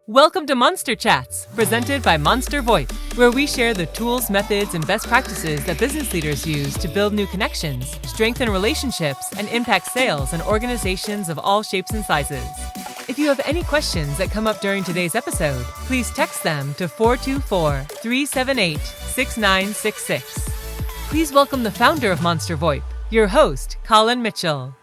Welcome to Monster Chats, presented by Monster VoIP, where we share the tools, methods, and best practices that business leaders use to build new connections, strengthen relationships, and impact sales in organizations of all shapes and sizes. If you have any questions that come up during today's episode, please text them to 424-378-6966. Please welcome the founder of Monster VoIP, your host, Colin Mitchell.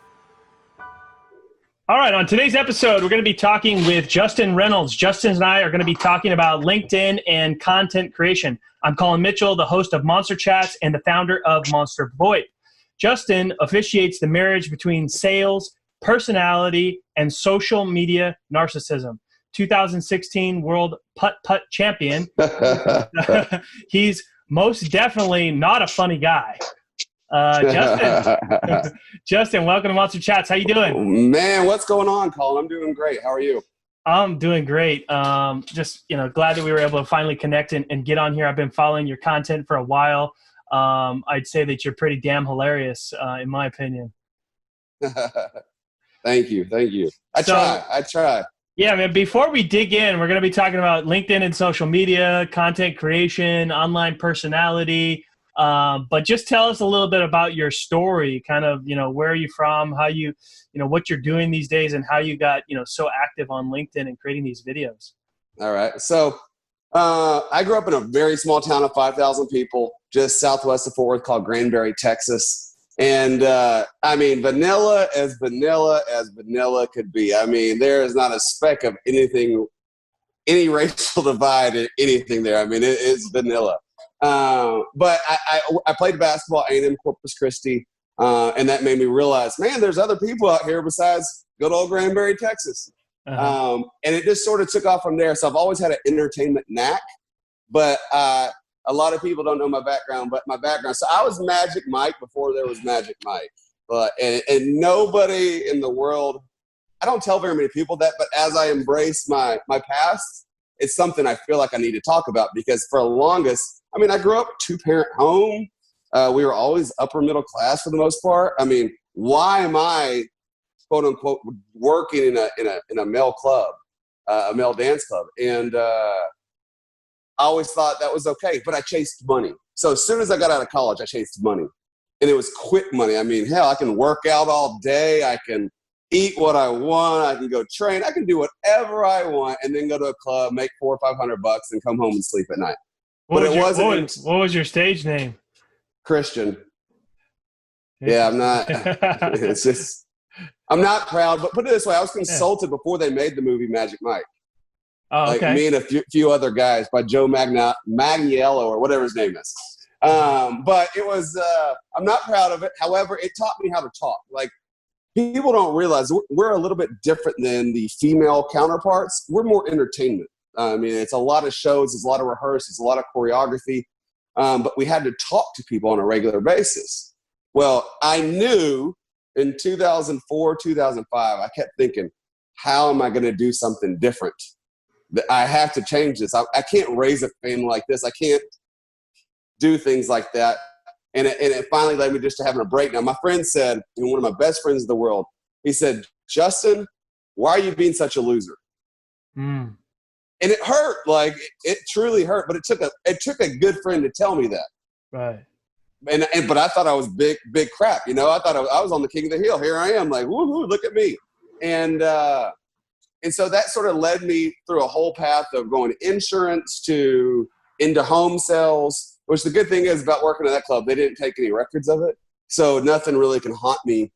All right, on today's episode, we're going to be talking with Justin Reynolds. Justin and I are going to be talking about LinkedIn and content creation. I'm Colin Mitchell, the host of Monster Chats and the founder of Monster VoIP. Justin officiates the marriage between sales, personality, and social media narcissism. 2016 World Putt-Putt Champion. He's most definitely not a funny guy. Justin, welcome to Monster Chats. How you doing? Man, what's going on, Colin? I'm doing great. How are you? I'm doing great. Just glad that we were able to finally connect and get on here. I've been following your content for a while. I'd say that you're pretty damn hilarious, in my opinion. Thank you. I try. Yeah, man, before we dig in, we're going to be talking about LinkedIn and social media, content creation, online personality. But just tell us a little bit about your story, kind of, where are you from, how you, what you're doing these days, and how you got, so active on LinkedIn and creating these videos. All right. So I grew up in a very small town of 5,000 people, just southwest of Fort Worth, called Granbury, Texas. And vanilla as vanilla could be. I mean, there is not a speck of anything, any racial divide in anything there. I mean, it's vanilla. But I played basketball at A&M Corpus Christi, and that made me realize, man, there's other people out here besides good old Granbury, Texas. And it just sort of took off from there. So I've always had an entertainment knack, but a lot of people don't know my background. So I was Magic Mike before there was Magic Mike. And nobody in the world, I don't tell very many people that, but as I embrace my past, it's something I feel like I need to talk about, because for the longest, I grew up two-parent home. We were always upper middle class for the most part. I mean, why am I, quote unquote, working in a male club, a male dance club? And I always thought that was okay, but I chased money. So as soon as I got out of college, I chased money, and it was quick money. I mean, hell, I can work out all day. I can eat what I want. I can go train. I can do whatever I want, and then go to a club, make $400 or $500, and come home and sleep at night. What was your stage name? Christian. Yeah, I'm not. It's just, I'm not proud. But put it this way: I was consulted before they made the movie Magic Mike. Oh, okay. Like me and a few other guys, by Joe Magniello or whatever his name is. But it was. I'm not proud of it. However, it taught me how to talk. Like, people don't realize we're a little bit different than the female counterparts. We're more entertainment. I mean, it's a lot of shows, it's a lot of rehearsals, a lot of choreography, but we had to talk to people on a regular basis. Well, I knew in 2004, 2005, I kept thinking, how am I going to do something different? I have to change this. I can't raise a family like this. I can't do things like that. And it finally led me just to having a breakdown. My friend said, one of my best friends in the world, he said, Justin, why are you being such a loser? And it hurt, like it truly hurt. But it took a good friend to tell me that. Right. But I thought I was big crap. I thought I was on the king of the hill. Here I am, like, woohoo, look at me. And so that sort of led me through a whole path of going insurance into home sales. Which the good thing is about working at that club, they didn't take any records of it, so nothing really can haunt me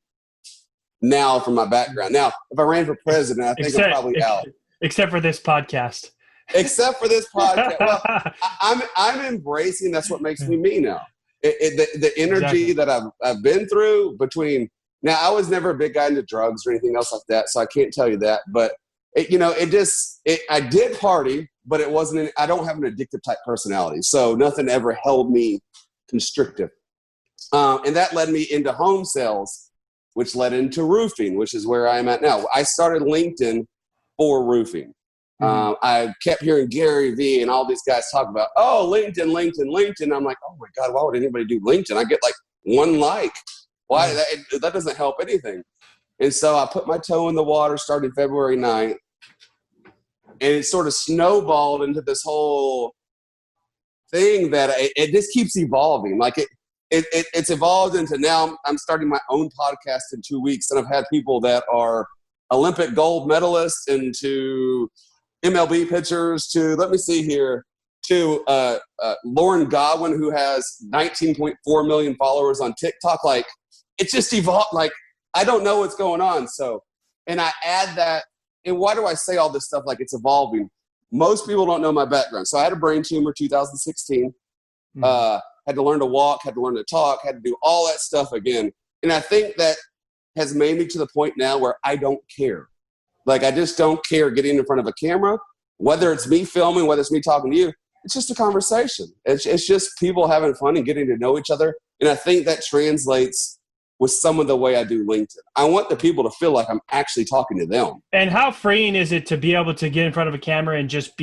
now from my background. Now, if I ran for president, I think I'm probably out. Except for this podcast. Well, I'm embracing. That's what makes me now. The energy that I've been through between. Now, I was never a big guy into drugs or anything else like that, so I can't tell you that. But I did party, but it wasn't. I don't have an addictive type personality, so nothing ever held me constrictive. And that led me into home sales, which led into roofing, which is where I am at now. I started LinkedIn for roofing. I kept hearing Gary Vee and all these guys talk about, LinkedIn. I'm like, oh my God, why would anybody do LinkedIn? I get like one like. Why? That doesn't help anything. And so I put my toe in the water starting February 9th. And it sort of snowballed into this whole thing that it just keeps evolving. Like it's evolved into now I'm starting my own podcast in 2 weeks, and I've had people that are Olympic gold medalists and to MLB pitchers to, let me see here, to Lauren Godwin, who has 19.4 million followers on TikTok. Like, it's just evolved. Like, I don't know what's going on. So, and I add that, and why do I say all this stuff like it's evolving? Most people don't know my background. So I had a brain tumor 2016, had to learn to walk, had to learn to talk, had to do all that stuff again. And I think that has made me to the point now where I don't care. Like, I just don't care getting in front of a camera, whether it's me filming, whether it's me talking to you. It's just a conversation. It's just people having fun and getting to know each other. And I think that translates with some of the way I do LinkedIn. I want the people to feel like I'm actually talking to them. And how freeing is it to be able to get in front of a camera and just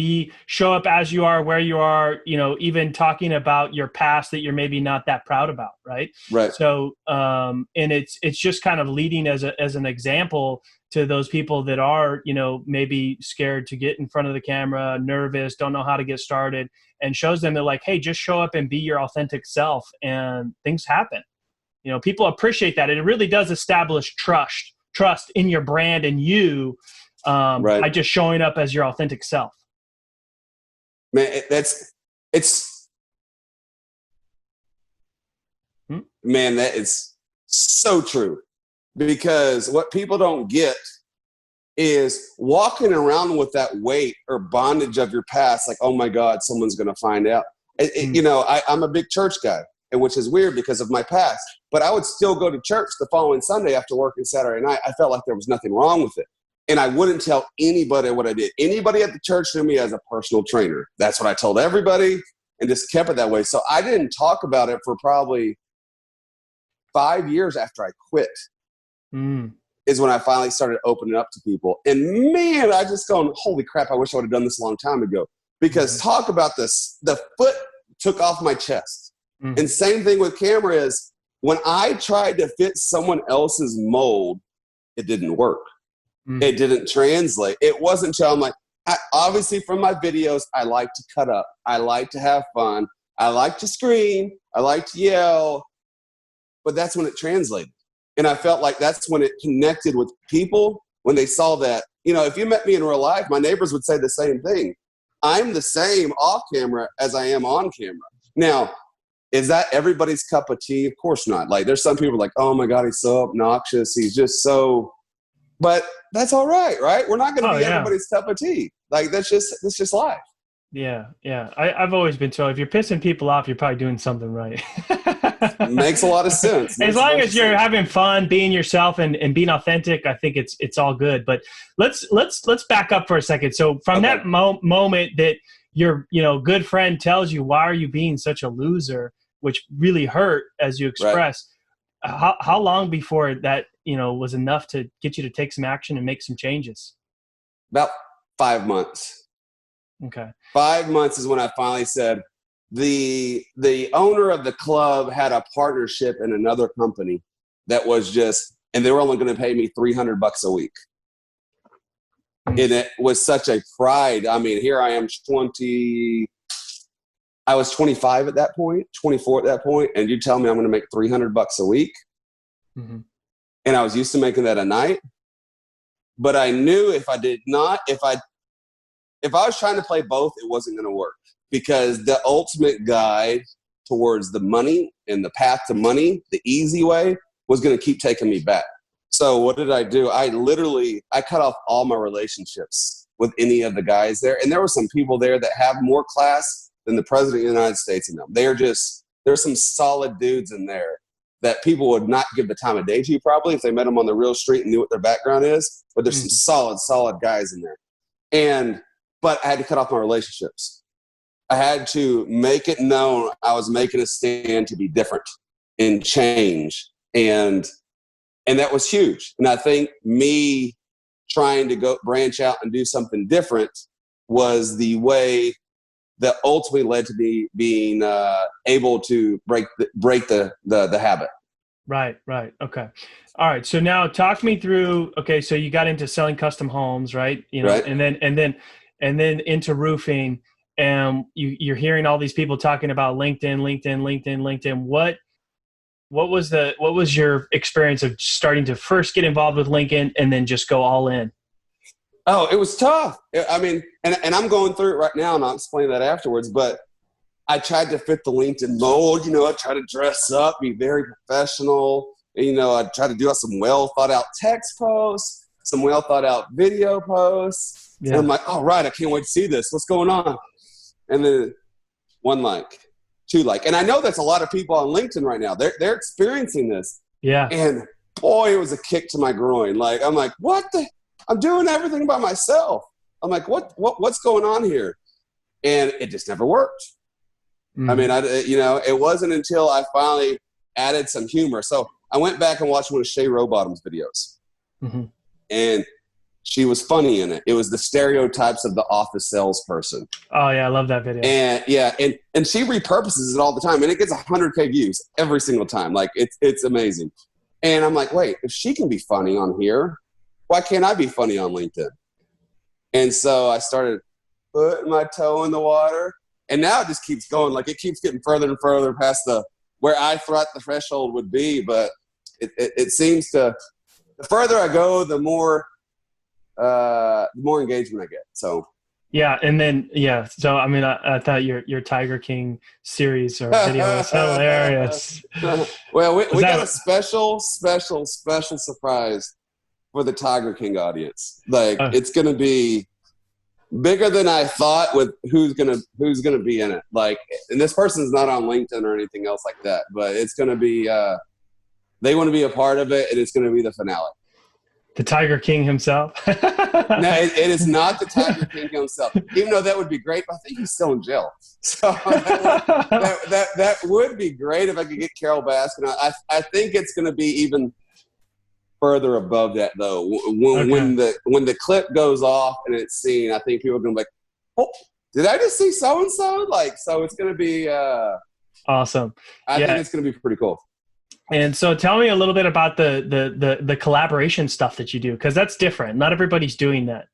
show up as you are, where you are, even talking about your past that you're maybe not that proud about, right? Right. So, and it's just kind of leading as an example to those people that are, maybe scared to get in front of the camera, nervous, don't know how to get started, and shows them that, like, hey, just show up and be your authentic self and things happen. People appreciate that. And it really does establish trust in your brand and you by just showing up as your authentic self. Man, man, that is so true. Because what people don't get is walking around with that weight or bondage of your past, like, oh my God, someone's going to find out. I'm a big church guy, which is weird because of my past. But I would still go to church the following Sunday after work and Saturday night. I felt like there was nothing wrong with it. And I wouldn't tell anybody what I did. Anybody at the church knew me as a personal trainer. That's what I told everybody and just kept it that way. So I didn't talk about it for probably 5 years after I quit. Is when I finally started opening up to people. And man, I just going, holy crap, I wish I would have done this a long time ago. Because talk about this, the foot took off my chest. And same thing with camera is, when I tried to fit someone else's mold, it didn't work. It didn't translate. It wasn't until I'm like, obviously from my videos, I like to cut up. I like to have fun. I like to scream. I like to yell. But that's when it translated. And I felt like that's when it connected with people, when they saw that. If you met me in real life, my neighbors would say the same thing. I'm the same off camera as I am on camera. Now, is that everybody's cup of tea? Of course not. Like, there's some people like, oh my God, he's so obnoxious. He's just so, but that's all right, right? We're not going to be everybody's cup of tea. Like, that's just life. Yeah. I've always been told if you're pissing people off, you're probably doing something right. Makes a lot of sense. As long as you're having fun, being yourself and being authentic, I think it's all good. But let's back up for a second. So from that moment that your good friend tells you, why are you being such a loser, which really hurt, as you expressed, how long before that was enough to get you to take some action and make some changes? About 5 months. Okay. 5 months is when I finally said, the owner of the club had a partnership in another company that was and they were only going to pay me $300 a week. And it was such a pride. I mean, here I am I was 25 at that point, 24 at that point, and you tell me I'm going to make $300 a week. And I was used to making that a night. But I knew if I was trying to play both, it wasn't going to work, because the ultimate guide towards the money and the path to money, the easy way, was going to keep taking me back. So what did I do? I cut off all my relationships with any of the guys there. And there were some people there that have more class than the president of the United States in them. There's some solid dudes in there that people would not give the time of day to, probably, if they met them on the real street and knew what their background is. But there's some solid guys in there. But I had to cut off my relationships. I had to make it known I was making a stand to be different and change. And that was huge. And I think me trying to go branch out and do something different was the way that ultimately led to me being able to break the habit. Right. Okay. All right. So now talk me through, okay, so you got into selling custom homes, right? Right. And then and then into roofing, and you're hearing all these people talking about LinkedIn. What was your experience of starting to first get involved with LinkedIn and then just go all in? Oh, it was tough. I mean, and I'm going through it right now, and I'll explain that afterwards. But I tried to fit the LinkedIn mold. I tried to dress up, be very professional. I tried to do some well thought out text posts, some well thought out video posts. Yeah. And I'm like, all right, I can't wait to see this. What's going on? And then 1 like, 2 like. And I know that's a lot of people on LinkedIn right now. They're experiencing this. Yeah. And boy, it was a kick to my groin. Like, I'm like, what the? I'm doing everything by myself. I'm like, what's going on here? And it just never worked. I mean, it wasn't until I finally added some humor. So I went back and watched one of Shay Rowbottom's videos. And she was funny in it. It was the stereotypes of the office salesperson. Oh yeah, I love that video. And yeah, and she repurposes it all the time, and it gets 100K views every single time. Like it's amazing. And I'm like, wait, if she can be funny on here, why can't I be funny on LinkedIn? And so I started putting my toe in the water, and now it just keeps going. Like it keeps getting further and further past where I thought the threshold would be. But it seems to, the further I go, the more engagement I get. So yeah, and then so I mean, I thought your Tiger King series or video was hilarious. Well, we got a special surprise for the Tiger King audience. Like it's gonna be bigger than I thought with who's gonna be in it. Like, and this person's not on LinkedIn or anything else like that, but it's gonna be they want to be a part of it, and it's gonna be the finale. The Tiger King himself? No, it is not the Tiger King himself. Even though that would be great, but I think he's still in jail. So that would be great if I could get Carol Baskin. I think it's going to be even further above that, though. When the clip goes off and it's seen, I think people are going to be like, oh, did I just see so-and-so? Like, so it's going to be awesome. I think it's going to be pretty cool. And so tell me a little bit about the collaboration stuff that you do, because that's different. Not everybody's doing that.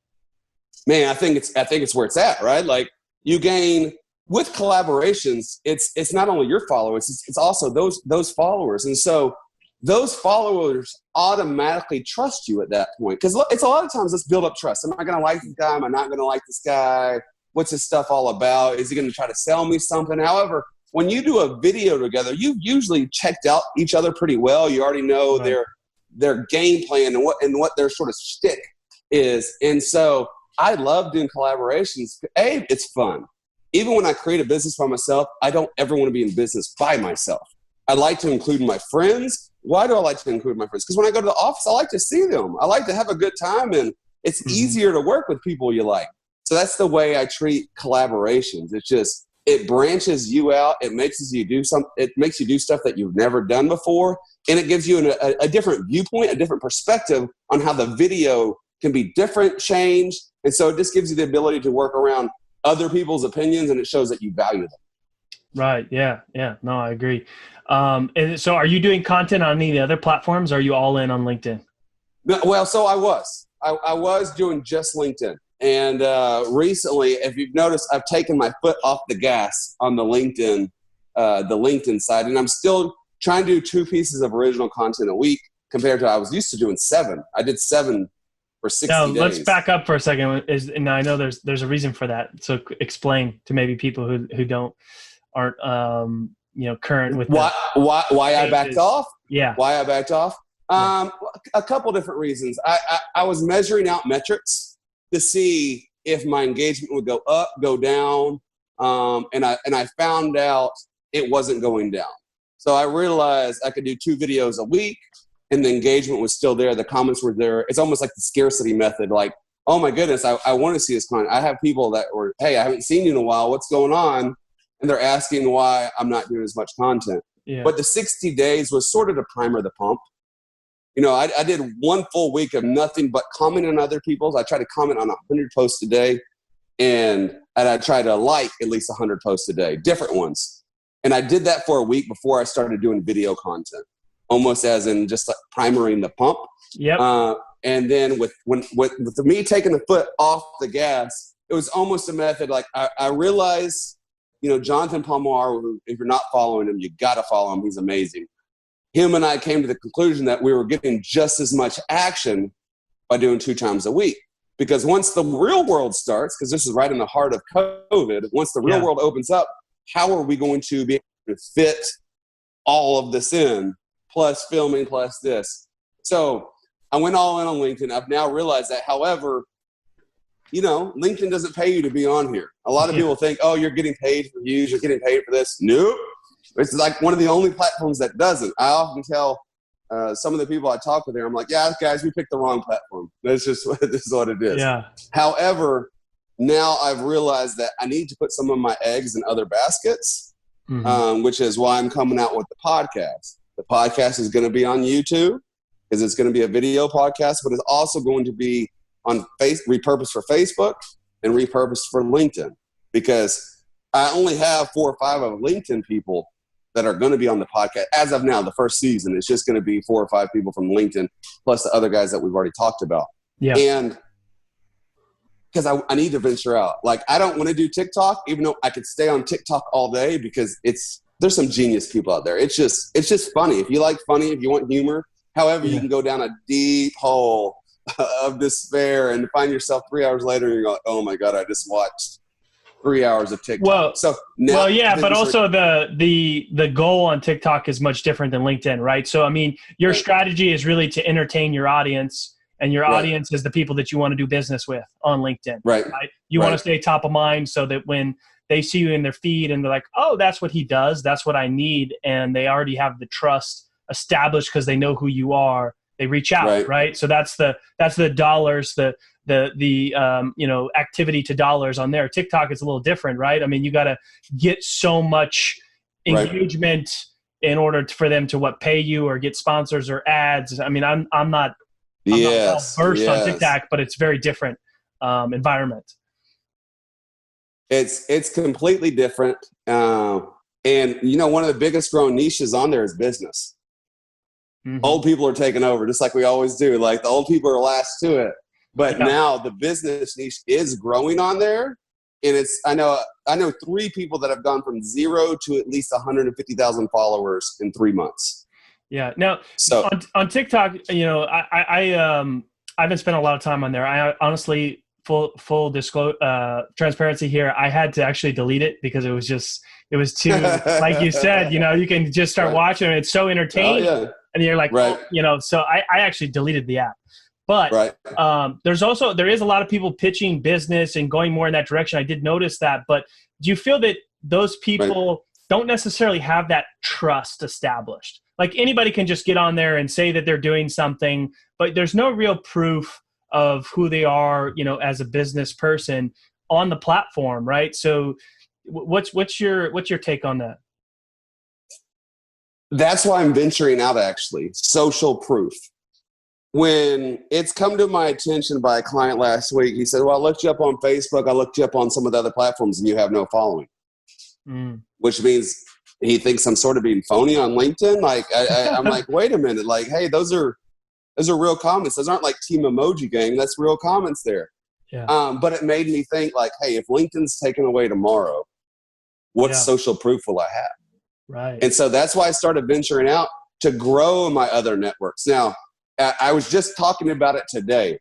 Man, I think it's where it's at, right? Like you gain with collaborations, it's not only your followers, it's also those followers. And so those followers automatically trust you at that point. Because it's a lot of times, let's build up trust. Am I going to like this guy? Am I not going to like this guy? What's his stuff all about? Is he going to try to sell me something? However, when you do a video together, you've usually checked out each other pretty well. You already know their game plan and what their sort of shtick is. And so I love doing collaborations. A, it's fun. Even when I create a business by myself, I don't ever want to be in business by myself. I like to include my friends. Why do I like to include my friends? Because when I go to the office, I like to see them. I like to have a good time, and it's easier to work with people you like. So that's the way I treat collaborations. It branches you out. It makes you do stuff that you've never done before, and it gives you a different viewpoint, a different perspective on how the video can be different, changed, and so it just gives you the ability to work around other people's opinions, and it shows that you value them. Right. Yeah. No, I agree. And so, are you doing content on any of the other platforms? Or are you all in on LinkedIn? No, well, so I was doing just LinkedIn. And recently, if you've noticed, I've taken my foot off the gas on the LinkedIn side, and I'm still trying to do 2 pieces of original content a week compared to I was used to doing 7. I did 7 for 60 days. Let's back up for a second. And I know there's a reason for that. So explain to maybe people who aren't current with why I backed off. Yeah, why I backed off. A couple different reasons. I was measuring out metrics to see if my engagement would go up, go down, and I found out it wasn't going down. So I realized I could do 2 videos a week, and the engagement was still there. The comments were there. It's almost like the scarcity method. Like, oh my goodness, I want to see this content. I have people that were, hey, I haven't seen you in a while. What's going on? And they're asking why I'm not doing as much content. Yeah. But the 60 days was sort of to primer the pump. I did 1 full week of nothing but commenting on other people's. I try to comment on 100 posts a day, and I try to like at least 100 posts a day, different ones. And I did that for a week before I started doing video content, almost as in just like primering the pump. Yep. And then with me taking the foot off the gas, it was almost a method. Like I realized, Jonathan Palmar, who, if you're not following him, you got to follow him. He's amazing. Him and I came to the conclusion that we were getting just as much action by doing 2 times a week. Because once the real world starts, because this is right in the heart of COVID, once the real world opens up, how are we going to be able to fit all of this in, plus filming, plus this? So I went all in on LinkedIn. I've now realized that, however, LinkedIn doesn't pay you to be on here. A lot of people think, oh, you're getting paid for views, you're getting paid for this. Nope. It's like one of the only platforms that doesn't. I often tell some of the people I talk with there, I'm like, yeah, guys, we picked the wrong platform. This is what it is. Yeah. However, now I've realized that I need to put some of my eggs in other baskets, which is why I'm coming out with the podcast. The podcast is going to be on YouTube because it's going to be a video podcast, but it's also going to be on repurposed for Facebook and repurposed for LinkedIn, because I only have 4 or 5 of LinkedIn people that are going to be on the podcast. As of now, the first season, it's just going to be 4 or 5 people from LinkedIn, plus the other guys that we've already talked about. Yeah. And because I need to venture out. Like, I don't want to do TikTok, even though I could stay on TikTok all day, because there's some genius people out there. It's just funny. If you like funny, if you want humor, however, you can go down a deep hole of despair and find yourself 3 hours later and you're like, oh my God, I just watched 3 hours of TikTok. But also the goal on TikTok is much different than LinkedIn, right? So, I mean, your strategy is really to entertain your audience, and your audience is the people that you want to do business with on LinkedIn. Right. You want to stay top of mind so that when they see you in their feed and they're like, oh, that's what he does, that's what I need, and they already have the trust established because they know who you are, they reach out, right? So that's the dollars, the activity to dollars on there. TikTok is a little different, right? I mean, you got to get so much engagement in order for them to pay you or get sponsors or ads. I mean, I'm not well versed on TikTok, but it's very different environment. It's completely different. And one of the biggest growing niches on there is business. Mm-hmm. Old people are taking over, just like we always do. Like, the old people are last to it. But now the business niche is growing on there. And I know 3 people that have gone from 0 to at least 150,000 followers in 3 months. Yeah. Now, so on TikTok, I haven't spent a lot of time on there. I honestly, full transparency here, I had to actually delete it because it was too, like you said, you can just start watching it. It's so entertaining. Oh, yeah. And you're like, so I actually deleted the app. But there is a lot of people pitching business and going more in that direction. I did notice that. But do you feel that those people don't necessarily have that trust established? Like, anybody can just get on there and say that they're doing something, but there's no real proof of who they are, as a business person on the platform, right? So what's your take on that? That's why I'm venturing out, actually. Social proof. When it's come to my attention by a client last week, he said, well, I looked you up on Facebook, I looked you up on some of the other platforms, and you have no following. Which means he thinks I'm sort of being phony on LinkedIn. Like, I'm like, wait a minute. Like, hey, those are real comments. Those aren't like Team Emoji Gang. That's real comments there. Yeah. But it made me think, like, hey, if LinkedIn's taken away tomorrow, what social proof will I have? Right. And so that's why I started venturing out to grow my other networks. Now, I was just talking about it today.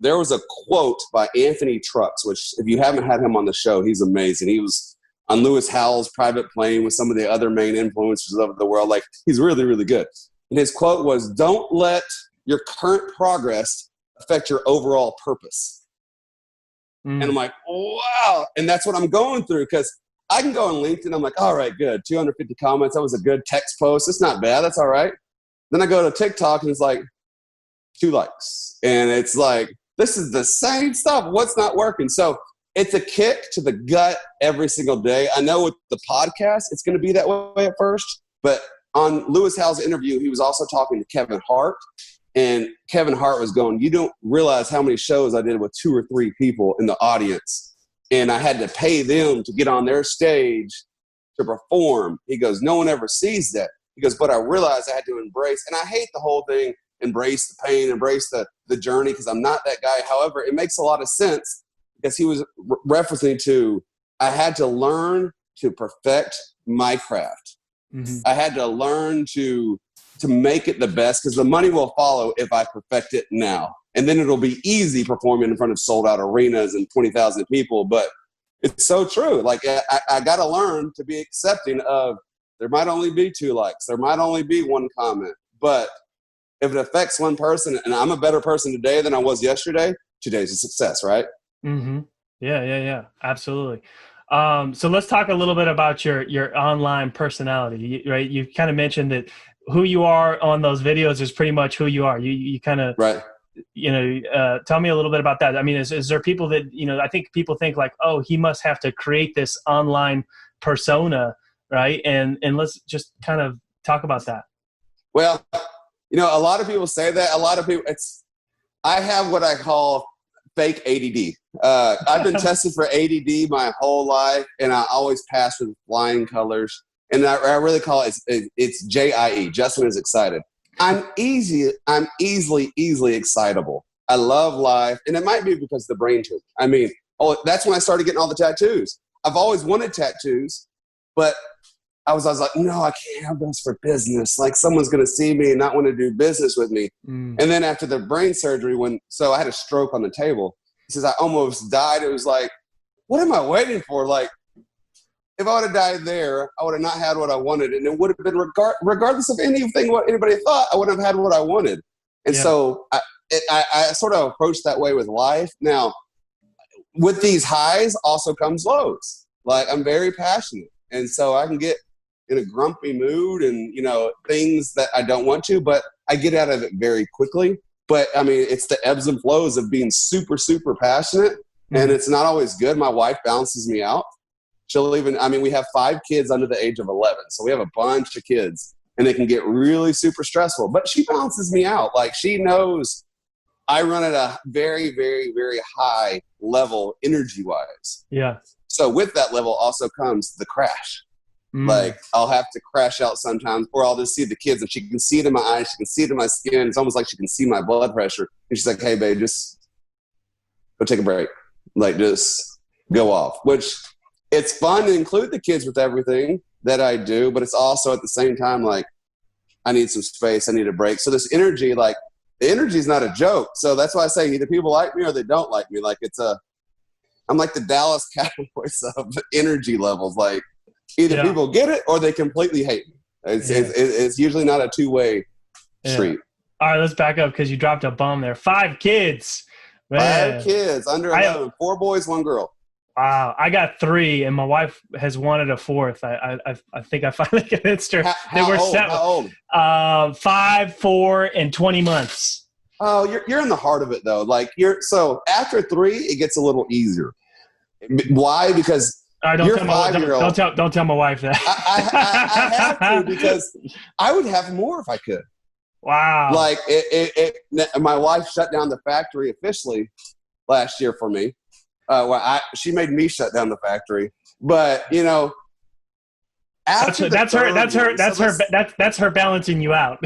There was a quote by Anthony Trucks, which, if you haven't had him on the show, he's amazing. He was on Lewis Howell's private plane with some of the other main influencers of the world. Like, he's really, really good. And his quote was, don't let your current progress affect your overall purpose. And I'm like, wow. And that's what I'm going through, because I can go on LinkedIn. I'm like, all right, good. 250 comments. That was a good text post. It's not bad. That's all right. Then I go to TikTok and it's like 2 likes. And it's like, this is the same stuff. What's not working? So it's a kick to the gut every single day. I know with the podcast, it's going to be that way at first. But on Lewis Howell's interview, he was also talking to Kevin Hart. And Kevin Hart was going, you don't realize how many shows I did with 2 or 3 people in the audience. And I had to pay them to get on their stage to perform. He goes, no one ever sees that. He goes, but I realized I had to embrace, and I hate the whole thing, embrace the pain, embrace the journey, because I'm not that guy. However, it makes a lot of sense because he was referencing to, I had to learn to perfect my craft. Mm-hmm. I had to learn to make it the best, because the money will follow if I perfect it now. And then it'll be easy performing in front of sold out arenas and 20,000 people. But it's so true. Like, I got to learn to be accepting of, there might only be 2 likes. There might only be 1 comment. But if it affects one person, and I'm a better person today than I was yesterday, today's a success, right? Mm-hmm. Yeah. Absolutely. So let's talk a little bit about your online personality, right? You kind of mentioned that who you are on those videos is pretty much who you are. You kind of, right. Tell me a little bit about that. I mean, is there people that, I think people think like, oh, he must have to create this online persona, right? And let's just kind of talk about that. Well, a lot of people say that. A lot of people, I have what I call fake ADD. I've been tested for ADD my whole life, and I always pass with flying colors. And I really call it's JIE. Justin is excited. I'm easily excitable. I love life. And it might be because the brain tumor. I mean, that's when I started getting all the tattoos. I've always wanted tattoos, but I was like, no, I can't have those for business. Like, someone's going to see me and not want to do business with me. And then after the brain surgery, so I had a stroke on the table. He says, I almost died. It was like, what am I waiting for? Like, if I would have died there, I would have not had what I wanted. And it would have been regardless of anything, what anybody thought, I wouldn't have had what I wanted. And so I sort of approach that way with life. Now, with these highs also comes lows. Like, I'm very passionate. And so I can get in a grumpy mood and, things that I don't want to, but I get out of it very quickly. But I mean, it's the ebbs and flows of being super, super passionate. And it's not always good. My wife balances me out. We have 5 kids under the age of 11. So we have a bunch of kids, and they can get really super stressful, but she balances me out. Like, she knows I run at a very, very, very high level energy wise. Yeah. So with that level also comes the crash. Like, I'll have to crash out sometimes, or I'll just see the kids, and she can see it in my eyes. She can see it in my skin. It's almost like she can see my blood pressure. And she's like, hey, babe, just go take a break. Like, just go off, which it's fun to include the kids with everything that I do, but it's also at the same time, like, I need some space. I need a break. So this energy, like, the energy is not a joke. So that's why I say either people like me or they don't like me. Like, I'm like the Dallas Cowboys of energy levels. Like, either people get it or they completely hate me. It's usually not a two-way street. All right, let's back up because you dropped a bomb there. 5 kids. Man. 5 kids, under 11, 4 boys, 1 girl. Wow, I got 3, and my wife has wanted a 4th. I think I finally convinced her. How old? 5, 4, and 20 months. Oh, you're in the heart of it though. Like, so after 3, it gets a little easier. Why? Because you're 5-year-old. Don't tell my wife that. I have to, because I would have more if I could. Wow. Like, my wife shut down the factory officially last year for me. She made me shut down the factory, but after that's her balancing you out.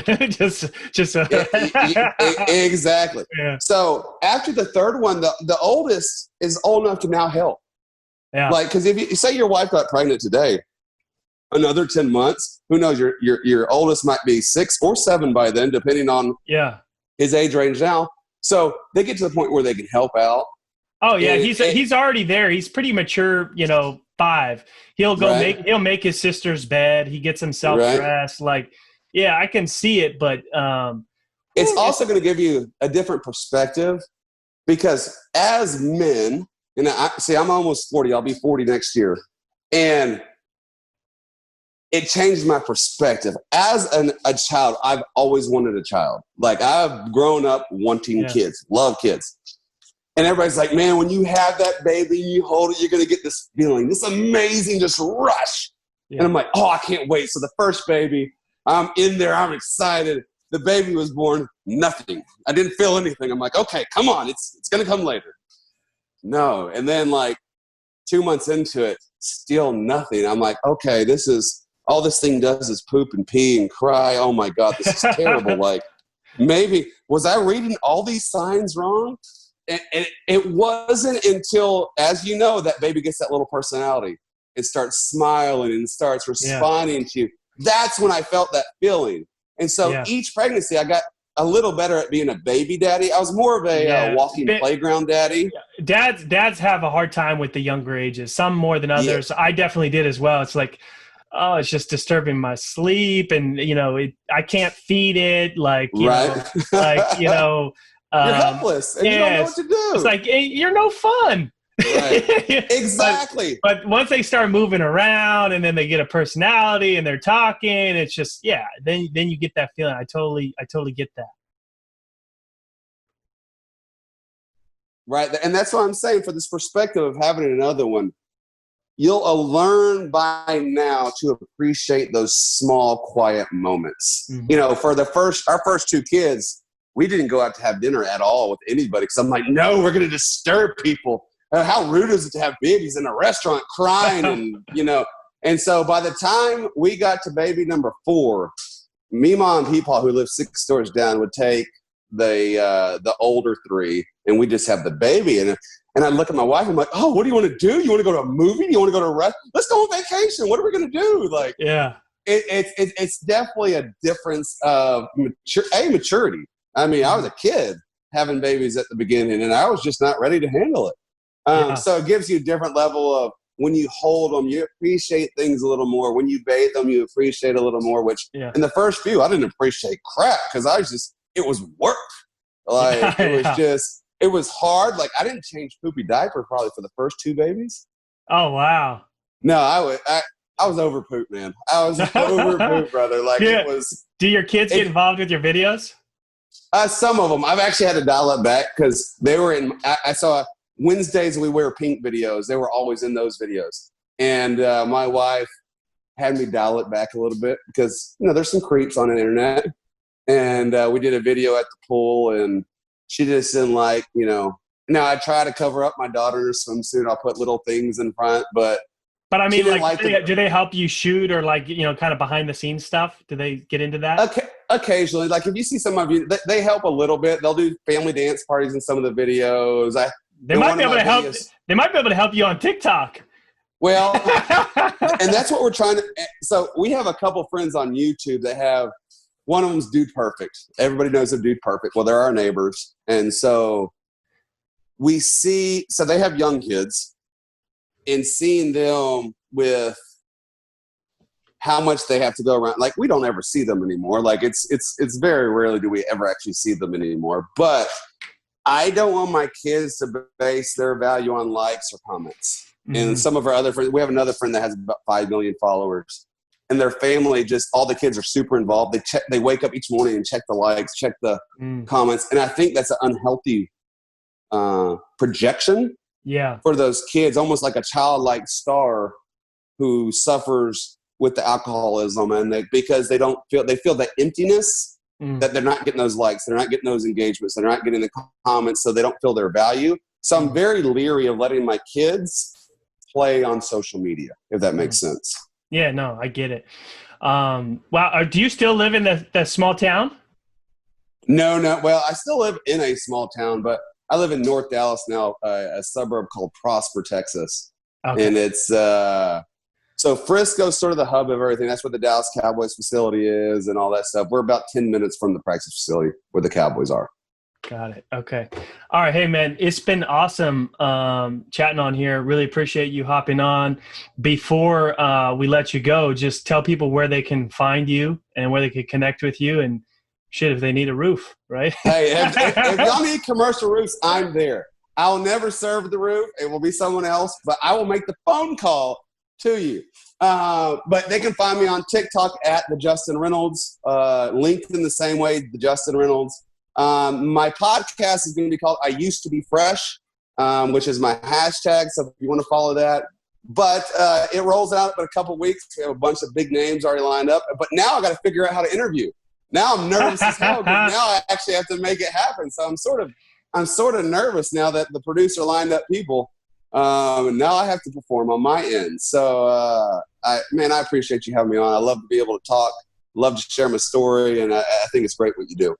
Exactly. Yeah. So after the 3rd one, the oldest is old enough to now help. Yeah. Like, because if you say your wife got pregnant today, another 10 months, who knows? Your oldest might be 6 or 7 by then, depending on his age range now. So they get to the point where they can help out. Oh yeah, he's already there. He's pretty mature, 5. He'll go he'll make his sister's bed. He gets himself dressed. Like, yeah, I can see it, but it's also going to give you a different perspective, because as men, and I'm almost 40. I'll be 40 next year, and it changed my perspective. As a child, I've always wanted a child. Like, I've grown up wanting kids, love kids. And everybody's like, man, when you have that baby, you hold it, you're going to get this feeling, this amazing just rush. Yeah. And I'm like, oh, I can't wait. So the first baby, I'm in there. I'm excited. The baby was born, nothing. I didn't feel anything. I'm like, okay, come on. It's going to come later. No. And then like 2 months into it, still nothing. I'm like, okay, all this thing does is poop and pee and cry. Oh my God, this is terrible. Like, maybe, was I reading all these signs wrong? it wasn't until, as you know, that baby gets that little personality and starts smiling and starts responding to you. That's when I felt that feeling. And so each pregnancy, I got a little better at being a baby daddy. I was more of a walking playground daddy. Dads have a hard time with the younger ages, some more than others. I definitely did as well. It's like, oh, it's just disturbing my sleep, and I can't feed it. Like, you know, you're helpless, and you don't know what to do. It's like, hey, you're no fun. Right. Exactly. But once they start moving around, and then they get a personality, and they're talking, it's just then you get that feeling. I totally get that. Right, and that's what I'm saying. For this perspective of having another one, you'll learn by now to appreciate those small, quiet moments. Mm-hmm. For our first two kids, we didn't go out to have dinner at all with anybody, because I'm like, no, we're going to disturb people. How rude is it to have babies in a restaurant crying? And, and so by the time we got to baby number 4, Mima and Peepaw, who live 6 doors down, would take the older 3, and we just have the baby. And I look at my wife, I'm like, oh, what do you want to do? You want to go to a movie? You want to go to a restaurant? Let's go on vacation. What are we going to do? Like, it's definitely a difference of maturity. I mean, I was a kid having babies at the beginning, and I was just not ready to handle it. So it gives you a different level of, when you hold them, you appreciate things a little more. When you bathe them, you appreciate a little more, which in the first few, I didn't appreciate crap, because it was work. Like, it was hard. Like, I didn't change poopy diapers probably for the first 2 babies. Oh, wow. No, I was over poop, man. I was over poop, brother. Like, it was. Do your kids get involved with your videos? Some of them. I've actually had to dial it back, because they were in. I saw Wednesdays we wear pink videos. They were always in those videos, and my wife had me dial it back a little bit, because there's some creeps on the internet, and we did a video at the pool, and she just didn't like. Now I try to cover up my daughter in her swimsuit. I'll put little things in front, but I mean, do they help you shoot, or kind of behind the scenes stuff? Do they get into that? Occasionally, like if you see some of you, they help a little bit. They'll do family dance parties in some of the videos. They might be able to help. They might be able to help you on TikTok. Well, and that's what we're trying to. So we have a couple friends on YouTube that have. One of them's Dude Perfect. Everybody knows of Dude Perfect. Well, they're our neighbors, and so we see. So they have young kids, and seeing them with how much they have to go around. Like, we don't ever see them anymore. Like, it's very rarely do we ever actually see them anymore. But I don't want my kids to base their value on likes or comments. Mm-hmm. And some of our other friends, we have another friend that has about 5 million followers, and their family all the kids are super involved. They wake up each morning and check the likes, check the comments. And I think that's an unhealthy projection for those kids, almost like a childlike star who suffers with the alcoholism, and because they feel the emptiness that they're not getting those likes, they're not getting those engagements, they're not getting the comments, so they don't feel their value. So I'm very leery of letting my kids play on social media, if that makes sense. Yeah, no, I get it. Wow, do you still live in the small town? No. Well, I still live in a small town, but I live in North Dallas now, a suburb called Prosper, Texas. Okay. And it's so Frisco's sort of the hub of everything. That's where the Dallas Cowboys facility is and all that stuff. We're about 10 minutes from the practice facility where the Cowboys are. Got it. Okay. All right. Hey, man, it's been awesome chatting on here. Really appreciate you hopping on. Before we let you go, just tell people where they can find you and where they can connect with you, and shit, if they need a roof, right? Hey, if y'all need commercial roofs, I'm there. I'll never serve the roof. It will be someone else, but I will make the phone call to you. But they can find me on TikTok at the Justin Reynolds, LinkedIn the same way, the Justin Reynolds. My podcast is going to be called I Used to Be Fresh, which is my hashtag. So if you want to follow that, but it rolls out in a couple of weeks. We have a bunch of big names already lined up, but now I got to figure out how to interview. Now I'm nervous as hell, because now I actually have to make it happen. So I'm sort of nervous now that the producer lined up people. And now I have to perform on my end. So, I appreciate you having me on. I love to be able to talk, love to share my story, and I think it's great what you do.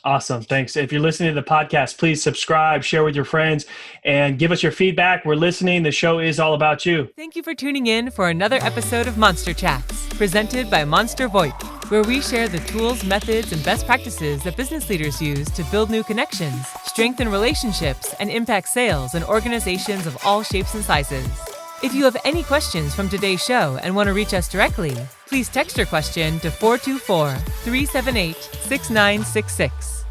Awesome. Thanks. If you're listening to the podcast, please subscribe, share with your friends, and give us your feedback. We're listening. The show is all about you. Thank you for tuning in for another episode of Monster Chats, presented by Monster VoIP, where we share the tools, methods, and best practices that business leaders use to build new connections, strengthen relationships, and impact sales in organizations of all shapes and sizes. If you have any questions from today's show and want to reach us directly, please text your question to 424-378-6966.